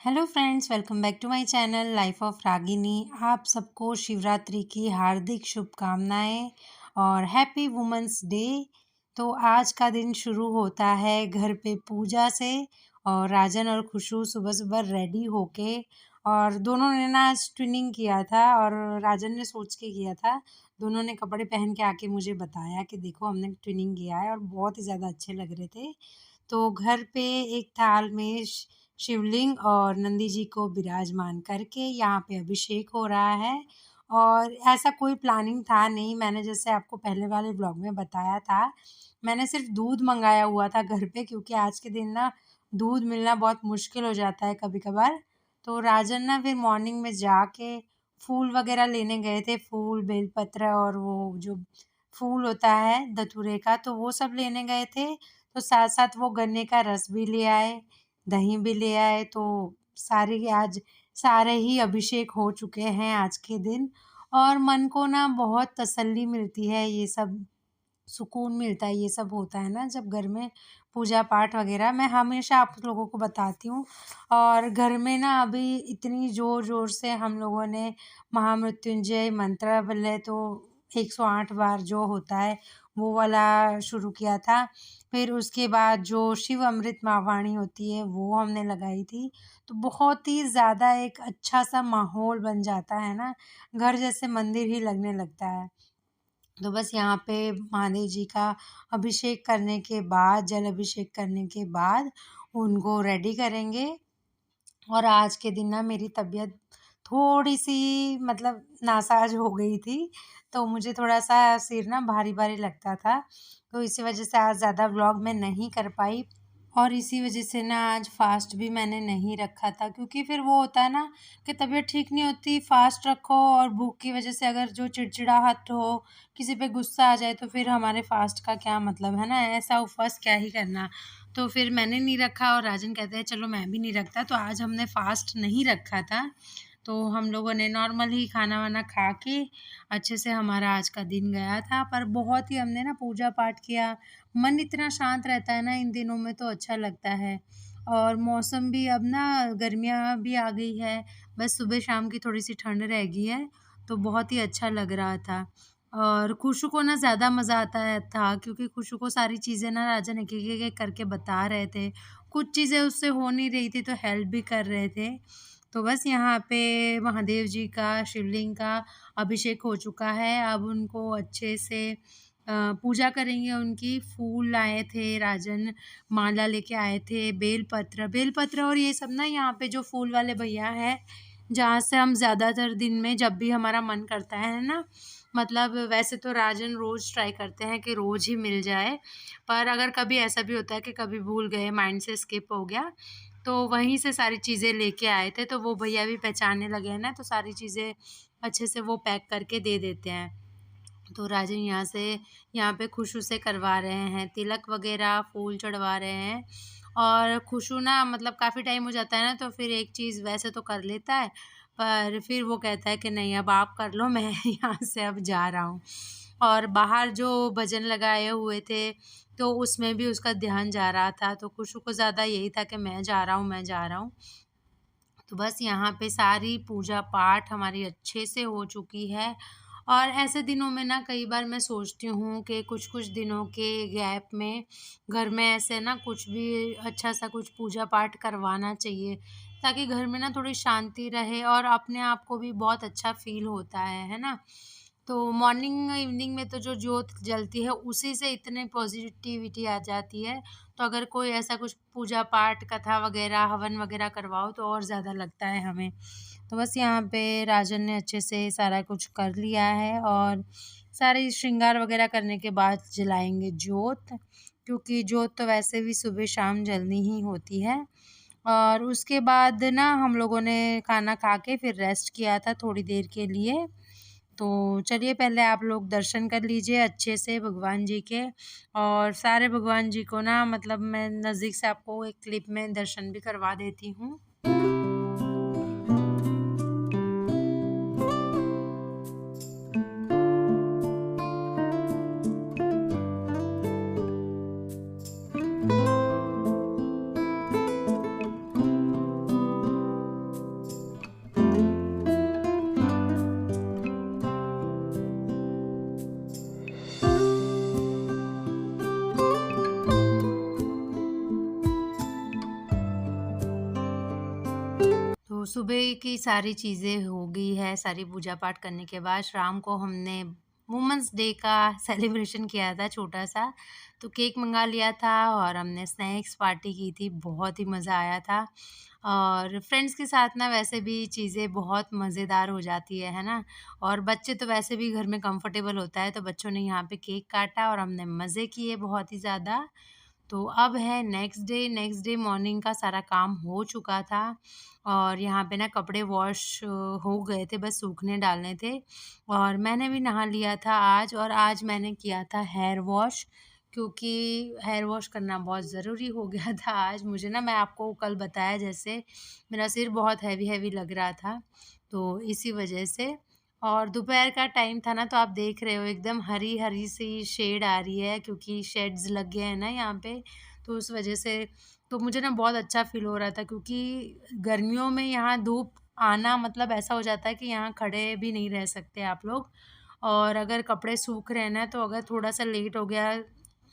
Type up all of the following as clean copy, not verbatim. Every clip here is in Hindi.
Hello friends, welcome back to my channel life of Ragini. आप सबको शिवरात्रि की हार्दिक शुभकामनाएं और हैप्पी वुमेंस डे। तो आज का दिन शुरू होता है घर पे पूजा से। और राजन और खुशू सुबह सुबह रेडी होके और दोनों ने ना आज ट्विनिंग किया था और राजन ने सोच के किया था। दोनों ने कपड़े पहन के आके मुझे बताया कि देखो हमने ट्विनिंग किया है और बहुत ही ज़्यादा अच्छे लग रहे थे। तो घर पे एक थाल में शिवलिंग और नंदी जी को विराजमान करके यहाँ पे अभिषेक हो रहा है। और ऐसा कोई प्लानिंग था नहीं, मैंने जैसे आपको पहले वाले ब्लॉग में बताया था। मैंने सिर्फ दूध मंगाया हुआ था घर पे, क्योंकि आज के दिन ना दूध मिलना बहुत मुश्किल हो जाता है कभी कभार। तो राजन ना फिर मॉर्निंग में जाके फूल वगैरह लेने गए थे, फूल बेलपत्र और वो जो फूल होता है धतूरे का, तो वो सब लेने गए थे। तो साथ साथ वो गन्ने का रस भी ले आए, दही भी ले आए। तो सारे ही अभिषेक हो चुके हैं आज के दिन। और मन को ना बहुत तसल्ली मिलती है, ये सब सुकून मिलता है, ये सब होता है ना जब घर में पूजा पाठ वगैरह। मैं हमेशा आप लोगों को बताती हूँ। और घर में ना अभी इतनी ज़ोर ज़ोर से हम लोगों ने महामृत्युंजय मंत्र बोले तो 108 बार जो होता है वो वाला शुरू किया था। फिर उसके बाद जो शिव अमृत वाणी होती है वो हमने लगाई थी। तो बहुत ही ज़्यादा एक अच्छा सा माहौल बन जाता है ना, घर जैसे मंदिर ही लगने लगता है। तो बस यहाँ पे महादेव जी का अभिषेक करने के बाद, जल अभिषेक करने के बाद उनको रेडी करेंगे। और आज के दिन ना मेरी तबीयत थोड़ी-सी मतलब नासाज हो गई थी, तो मुझे थोड़ा-सा सिर ना भारी-भारी लगता था। तो इसी वजह से आज ज़्यादा व्लॉग मैं नहीं कर पाई। और इसी वजह से ना आज फ़ास्ट भी मैंने नहीं रखा था, क्योंकि फिर वो होता है ना कि तबीयत ठीक नहीं होती, फ़ास्ट रखो और भूख की वजह से अगर जो चिड़चिड़ाहट हो, किसी पे गुस्सा आ जाए तो फिर हमारे फ़ास्ट का क्या मतलब, है ना? ऐसा उपवास क्या ही करना। तो फिर मैंने नहीं रखा और राजन कहते हैं चलो मैं भी नहीं रखता, तो आज हमने फ़ास्ट नहीं रखा था। तो हम लोगों ने नॉर्मल ही खाना-वाना खा के अच्छे से हमारा आज का दिन गया था। पर बहुत ही हमने ना पूजा-पाठ किया, मन इतना शांत रहता है ना इन दिनों में, तो अच्छा लगता है। और मौसम भी अब ना गर्मियाँ भी आ गई है, बस सुबह-शाम की थोड़ी-सी ठंड रह गई है, तो बहुत ही अच्छा लग रहा था। और खुशू को ना ज़्यादा मज़ा आता है था, क्योंकि खुशू को सारी चीज़ें ना राजन एक-एक करके बता रहे थे। कुछ चीज़ें उससे हो नहीं रही थी तो हेल्प भी कर रहे थे। तो बस यहाँ पे महादेव जी का, शिवलिंग का अभिषेक हो चुका है। अब उनको अच्छे से पूजा करेंगे उनकी। फूल लाए थे राजन, माला लेके आए थे, बेलपत्र और ये सब ना यहाँ पे जो फूल वाले भैया हैं, जहाँ से हम ज़्यादातर दिन में जब भी हमारा मन करता है ना, मतलब वैसे तो राजन रोज़ ट्राई करते हैं कि रोज़ ही मिल जाए, पर अगर कभी ऐसा भी होता है कि कभी भूल गए, माइंड से स्किप हो गया, तो वहीं से सारी चीज़ें लेके आए थे। तो वो भैया भी पहचानने लगे हैं ना, तो सारी चीज़ें अच्छे से वो पैक करके दे देते हैं। तो राजन यहाँ पे खुशू से करवा रहे हैं तिलक वगैरह, फूल चढ़वा रहे हैं। और खुशू ना मतलब काफ़ी टाइम हो जाता है ना, तो फिर एक चीज़ वैसे तो कर लेता है, पर फिर वो कहता है कि नहीं अब आप कर लो, मैं यहाँ से अब जा रहा हूँ। और बाहर जो भजन लगाए हुए थे, तो उसमें भी उसका ध्यान जा रहा था, तो खुशू को ज़्यादा यही था कि मैं जा रहा हूँ, मैं जा रहा हूँ। तो बस यहाँ पे सारी पूजा पाठ हमारी अच्छे से हो चुकी है। और ऐसे दिनों में ना कई बार मैं सोचती हूँ कि कुछ-कुछ दिनों के गैप में घर में ऐसे ना कुछ भी अच्छा सा कुछ पूजा पाठ करवाना चाहिए, ताकि घर में ना थोड़ी शांति रहे और अपने आप को भी बहुत अच्छा फ़ील होता है ना? तो मॉर्निंग इवनिंग में तो जो जोत जलती है उसी से इतने पॉजिटिविटी आ जाती है। तो अगर कोई ऐसा कुछ पूजा पाठ, कथा वगैरह, हवन वगैरह करवाओ तो और ज़्यादा लगता है हमें। तो बस यहाँ पे राजन ने अच्छे से सारा कुछ कर लिया है और सारे श्रृंगार वगैरह करने के बाद जलाएँगे जोत, क्योंकि जोत तो वैसे भी सुबह-शाम जलनी ही होती है। और उसके बाद ना हम लोगों ने खाना खा के फिर रेस्ट किया था थोड़ी देर के लिए। तो चलिए पहले आप लोग दर्शन कर लीजिए अच्छे से भगवान जी के। और सारे भगवान जी को ना मतलब मैं नज़दीक से आपको एक क्लिप में दर्शन भी करवा देती हूँ। सुबह की सारी चीज़ें हो गई है, सारी पूजा पाठ करने के बाद शाम को हमने वुमेन्स डे का सेलिब्रेशन किया था छोटा-सा। तो केक मँगा लिया था और हमने स्नैक्स पार्टी की थी, बहुत ही मज़ा आया था। और फ्रेंड्स के साथ ना वैसे भी चीज़ें बहुत मज़ेदार हो जाती है ना? और बच्चे तो वैसे भी घर में कंफर्टेबल होता है, तो बच्चों ने यहाँ पे केक काटा और हमने मज़े किए बहुत ही ज़्यादा। तो अब है नेक्स्ट डे मॉर्निंग का सारा काम हो चुका था और यहाँ पे ना कपड़े वॉश हो गए थे, बस सूखने डालने थे और मैंने भी नहा लिया था आज और आज मैंने किया था हेयर वॉश क्योंकि हेयर वॉश करना बहुत ज़रूरी हो गया था आज मुझे ना मैं आपको कल बताया जैसे मेरा सिर बहुत हैवी-हैवी लग रहा था, तो इसी वजह से और दोपहर का टाइम था ना तो आप देख रहे हो एकदम हरी-हरी सी शेड आ रही है क्योंकि शेड्स लग गए हैं ना यहाँ पे, तो उस वजह से तो मुझे ना बहुत अच्छा फ़ील हो रहा था क्योंकि गर्मियों में यहाँ धूप आना मतलब ऐसा हो जाता है कि यहाँ खड़े भी नहीं रह सकते आप लोग और अगर कपड़े सूख रहे हैं ना तो अगर थोड़ा-सा लेट हो गया,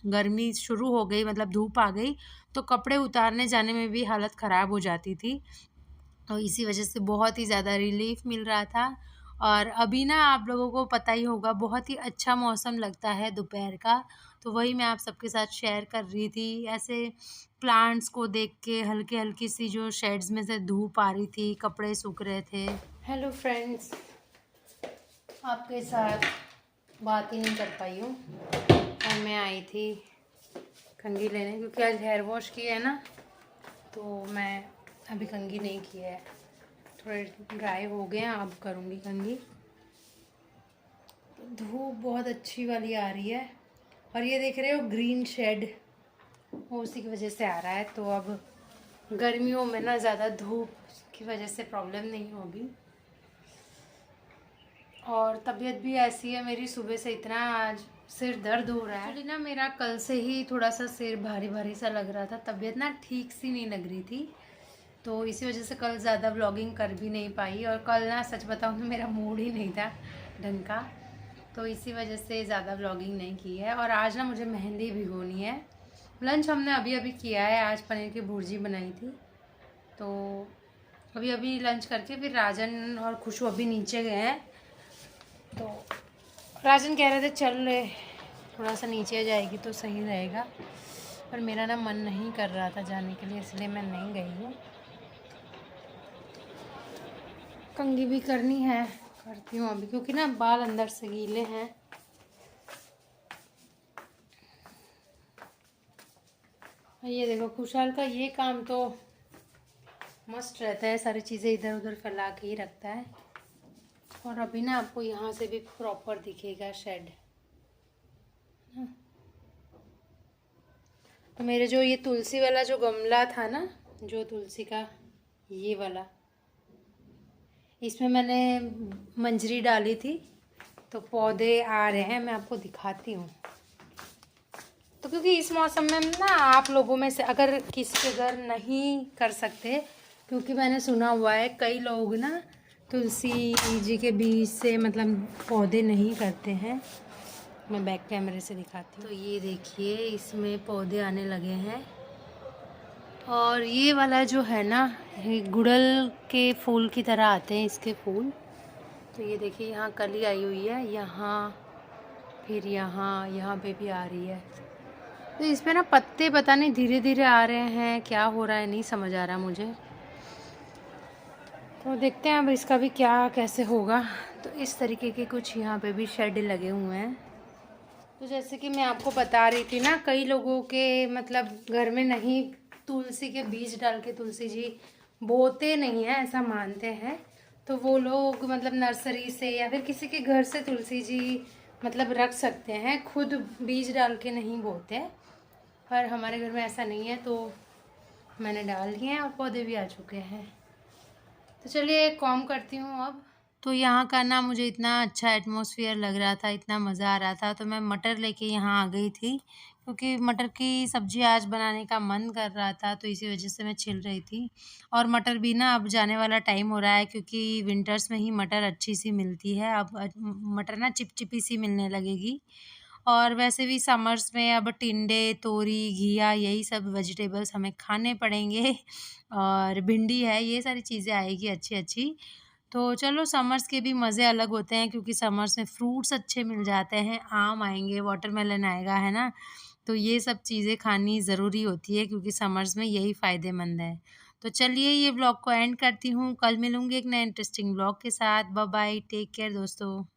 गर्मी शुरू हो गई मतलब धूप आ गई, तो कपड़े उतारने जाने में भी हालत ख़राब हो जाती थी। तो इसी वजह से बहुत ही ज़्यादा रिलीफ़ मिल रहा था और अभी ना आप लोगों को पता ही होगा बहुत ही अच्छा मौसम लगता है दोपहर का, तो वही मैं आप सबके साथ शेयर कर रही थी। ऐसे प्लांट्स को देख के हल्की-हल्की सी जो शेड्स में से धूप आ रही थी, कपड़े सूख रहे थे। हेलो फ्रेंड्स, आपके साथ बात ही नहीं कर पाई हूँ और मैं आई थी कंघी लेने क्योंकि आज हेयर वॉश किया है ना, तो मैं अभी कंघी नहीं किया है। थोड़े ड्राई हो गए हैं, अब करूँगी कंघी। धूप बहुत अच्छी वाली आ रही है और ये देख रहे हो ग्रीन शेड, वो उसी की वजह से आ रहा है। तो अब गर्मियों में ना ज़्यादा धूप की वजह से प्रॉब्लम नहीं होगी और तबीयत भी ऐसी है मेरी, सुबह से इतना आज सिर दर्द हो रहा है। एक्चुअली ना मेरा कल से ही थोड़ा सा सिर भारी भारी सा लग रहा था, तबीयत ना ठीक सी नहीं लग रही थी, तो इसी वजह से कल ज़्यादा व्लॉगिंग कर भी नहीं पाई और कल ना सच बताऊँ तो मेरा मूड ही नहीं था ढंग का, तो इसी वजह से ज़्यादा व्लॉगिंग नहीं की है। और आज ना मुझे मेहंदी भिगोनी है। लंच हमने अभी अभी किया है, आज पनीर की भुर्जी बनाई थी, तो अभी अभी लंच करके फिर राजन और खुशबू अभी नीचे गए हैं, तो राजन कह रहे थे चल ले थोड़ा सा नीचे जाएगी तो सही रहेगा, पर मेरा ना मन नहीं कर रहा था जाने के लिए, इसलिए मैं नहीं गई हूँ। कंघी भी करनी है, करती हूँ अभी क्योंकि ना बाल अंदर से गीले हैं। ये देखो खुशहाल का ये काम तो मस्त रहता है, सारी चीज़ें इधर उधर फैला के ही रखता है। और अभी ना आपको यहाँ से भी प्रॉपर दिखेगा शेड। तो मेरे जो ये तुलसी वाला जो गमला था ना, जो तुलसी का ये वाला, इसमें मैंने मंजरी डाली थी, तो पौधे आ रहे हैं, मैं आपको दिखाती हूँ। तो क्योंकि इस मौसम में ना आप लोगों में से अगर किसी के घर नहीं कर सकते, क्योंकि मैंने सुना हुआ है कई लोग ना तुलसी जी के बीज से मतलब पौधे नहीं करते हैं। मैं बैक कैमरे से दिखाती हूँ। तो ये देखिए इसमें पौधे आने लगे हैं और ये वाला जो है ना, ये गुड़हल के फूल की तरह आते हैं इसके फूल। तो ये देखिए यहाँ कली आई हुई है, यहाँ फिर यहाँ पे भी आ रही है। तो इस पे ना पत्ते पता नहीं धीरे धीरे आ रहे हैं, क्या हो रहा है नहीं समझ आ रहा मुझे, तो देखते हैं अब इसका भी क्या कैसे होगा। तो इस तरीके के कुछ यहाँ पे भी शेड लगे हुए हैं। तो जैसे कि मैं आपको बता रही थी ना, कई लोगों के मतलब घर में नहीं तुलसी के बीज डाल के तुलसी जी बोते नहीं हैं, ऐसा मानते हैं। तो वो लोग मतलब नर्सरी से या फिर किसी के घर से तुलसी जी मतलब रख सकते हैं, खुद बीज डाल के नहीं बोते। पर हमारे घर में ऐसा नहीं है, तो मैंने डाल दिए हैं और पौधे भी आ चुके हैं। तो चलिए कॉम करती हूँ अब। तो यहाँ का ना मुझे इतना अच्छा एटमॉस्फेयर लग रहा था, इतना मज़ा आ रहा था, तो मैं मटर लेके यहाँ आ गई थी क्योंकि मटर की सब्ज़ी आज बनाने का मन कर रहा था, तो इसी वजह से मैं छिल रही थी। और मटर भी ना अब जाने वाला टाइम हो रहा है क्योंकि विंटर्स में ही मटर अच्छी सी मिलती है, अब मटर ना चिपचिपी सी मिलने लगेगी। और वैसे भी समर्स में अब टिंडे, तोरी, घिया यही सब वेजिटेबल्स हमें खाने पड़ेंगे और भिंडी है, ये सारी चीज़ें आएगी अच्छी-अच्छी। तो चलो समर्स के भी मज़े अलग होते हैं क्योंकि समर्स में फ्रूट्स अच्छे मिल जाते हैं, आम आएँगे, वाटरमेलन आएगा, है ना? तो ये सब चीज़ें खानी ज़रूरी होती है क्योंकि समर्स में यही फ़ायदेमंद है। तो चलिए ये व्लॉग को एंड करती हूँ, कल मिलूँगी एक नए इंटरेस्टिंग व्लॉग के साथ। बाय बाय, टेक केयर दोस्तों।